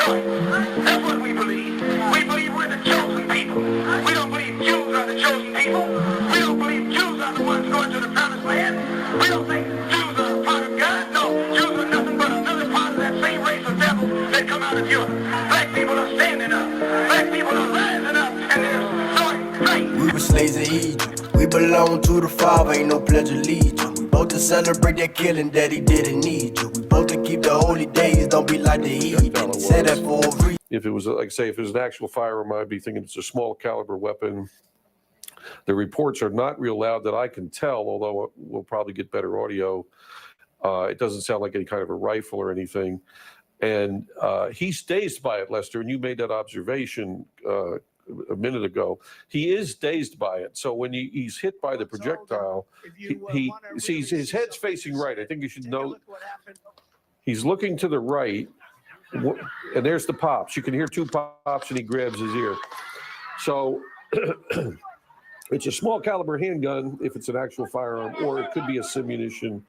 choice. That's what we believe. We believe we're the chosen people. We don't believe Jews are the chosen people. We don't believe Jews are the ones going to the promised land. We don't think Jews are a part of God. No, Jews are nothing but another part of that same race of devils that come out of Europe. Black people are standing up. Black people are rising up, and they're starting fight. We were slaves in Egypt. We belong to the Father, ain't no pledge of allegiance. We both to celebrate that killing that he didn't need you. We both to keep the holy days, don't be like the heathen. Said that for a reason. If it was, like say, if it was an actual firearm, I'd be thinking it's a small caliber weapon. The reports are not real loud that I can tell, although we'll probably get better audio. It doesn't sound like any kind of a rifle or anything. And he's dazed by it, Lester, and you made that observation a minute ago. He is dazed by it. So when he's hit by the projectile, he sees his head's facing right. I think you should know. He's looking to the right, and there's the pops. You can hear two pops, and he grabs his ear. So it's a small caliber handgun if it's an actual firearm, or it could be a simunition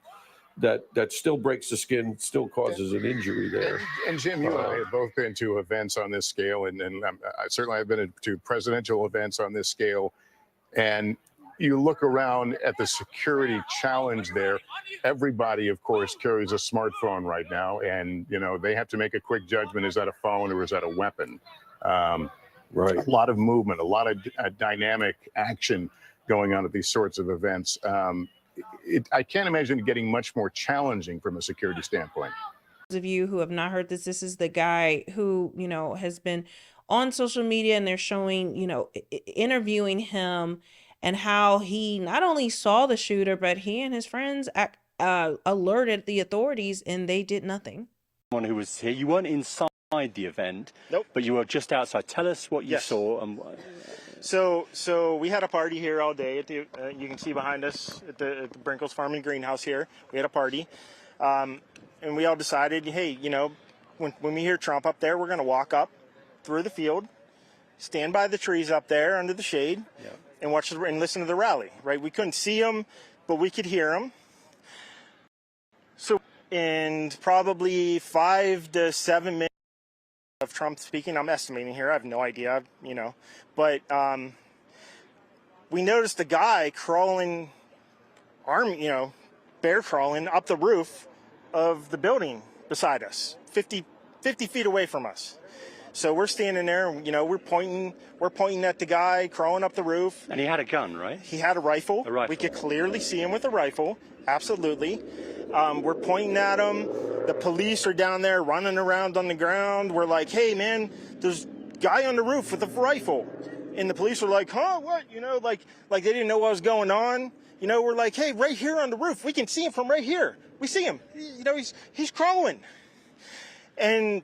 that still breaks the skin, still causes an injury there. And Jim, you and I have both been to events on this scale, and I certainly have been to presidential events on this scale. And you look around at the security challenge there. Everybody, of course, carries a smartphone right now, and they have to make a quick judgment: is that a phone or is that a weapon? Right. A lot of movement, a lot of dynamic action going on at these sorts of events. I can't imagine it getting much more challenging from a security standpoint. Those of you who have not heard this is the guy who, has been on social media, and they're showing, interviewing him and how he not only saw the shooter, but he and his friends alerted the authorities, and they did nothing. Someone who was here, you weren't inside the event. Nope. But you were just outside. Tell us what you saw. And So we had a party here all day. At the you can see behind us at the Brinkles Farm and Greenhouse here. We had a party, and we all decided, hey, when we hear Trump up there, we're going to walk up through the field, stand by the trees up there under the shade, and watch and listen to the rally. Right? We couldn't see him, but we could hear him. So in probably 5 to 7 minutes of Trump speaking, I'm estimating here, I have no idea, but we noticed a guy crawling, bear crawling up the roof of the building beside us, 50 feet away from us. So we're standing there, we're pointing at the guy crawling up the roof. And he had a gun, right? He had a rifle. A rifle. We could clearly see him with a rifle, absolutely. We're pointing at him. The police are down there running around on the ground. We're like, hey, man, there's a guy on the roof with a rifle. And the police are like, huh, what? Like they didn't know what was going on. We're like, hey, right here on the roof. We can see him from right here. We see him. He's crawling. And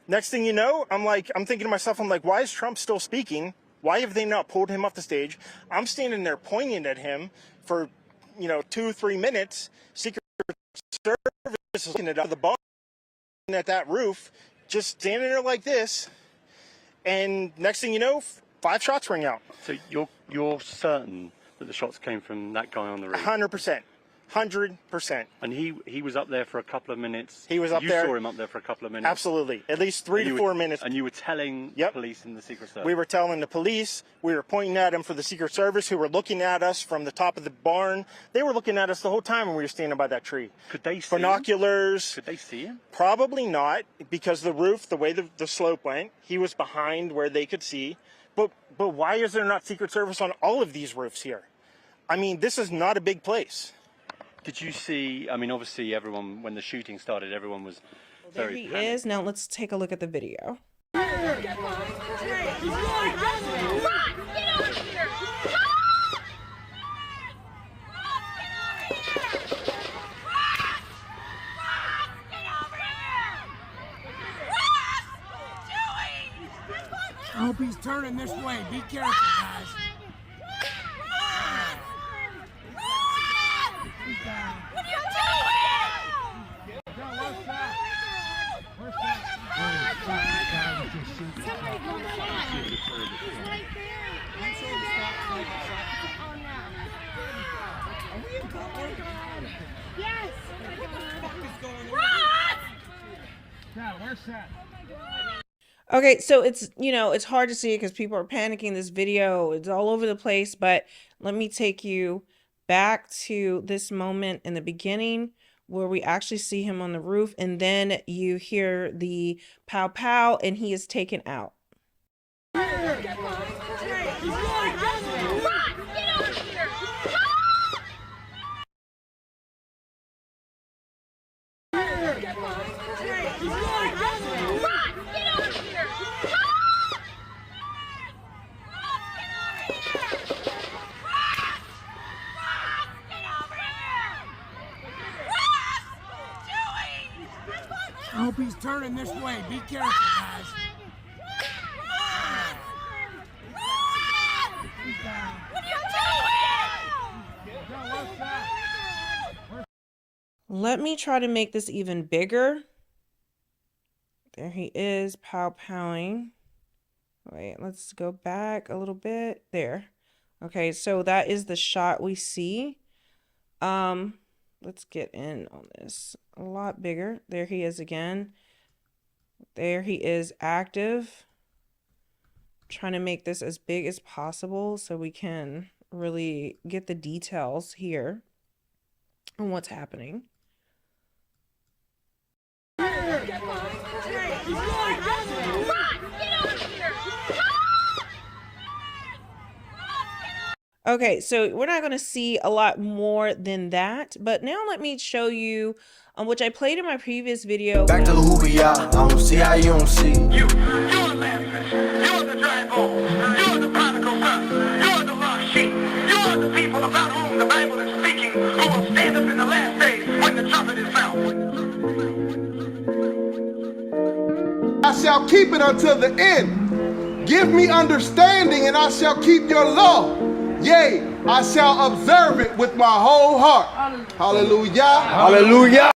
next thing you know, I'm thinking to myself, why is Trump still speaking? Why have they not pulled him off the stage? I'm standing there pointing at him for, 2-3 minutes. Secret Service is looking at the bar at that roof, just standing there like this. And next thing you know, 5 shots ring out. So you're certain that the shots came from that guy on the roof? 100%. 100%. And he was up there for a couple of minutes. He was up there. You saw him up there for a couple of minutes. Absolutely. At least 3 to 4 minutes. And you were telling police and the Secret Service. We were telling the police. We were pointing at him for the Secret Service, who were looking at us from the top of the barn. They were looking at us the whole time when we were standing by that tree. Could they see binoculars? Could they see him? Probably not, because the roof, the way the slope went, he was behind where they could see. But why is there not Secret Service on all of these roofs here? I mean, this is not a big place. Did you see, obviously everyone, when the shooting started, everyone was very There he is. Now let's take a look at the video. I hope he's turning this way. Be careful, guys. What are you doing? Where's that? Somebody go inside. He's right there. Oh no. Are we in public? Yes. What the fuck is going on? Ross! Dad, where's that? Okay, so it's, you know, it's hard to see because people are panicking. This video, it's all over the place, but let me take you back to this moment in the beginning where we actually see him on the roof, and then you hear the pow pow and he is taken out. I hope he's turning this way. Be careful, guys. What are you doing? Let me try to make this even bigger. There he is, pow powing. Wait, let's go back a little bit. There. Okay, so that is the shot we see. Let's get in on this. A lot bigger. There he is again. There he is active. Trying to make this as big as possible so we can really get the details here on what's happening. Okay, so we're not going to see a lot more than that, but now let me show you which I played in my previous video. Back to who we are. I don't see how you don't see. You're Lazarus. You're the dry bones. You're the prodigal son. You're the lost sheep. You're the people about whom the Bible is speaking, who will stand up in the last days when the trumpet is sounded. I shall keep it until the end. Give me understanding, and I shall keep your law. Yea, I shall observe it with my whole heart. Hallelujah. Hallelujah.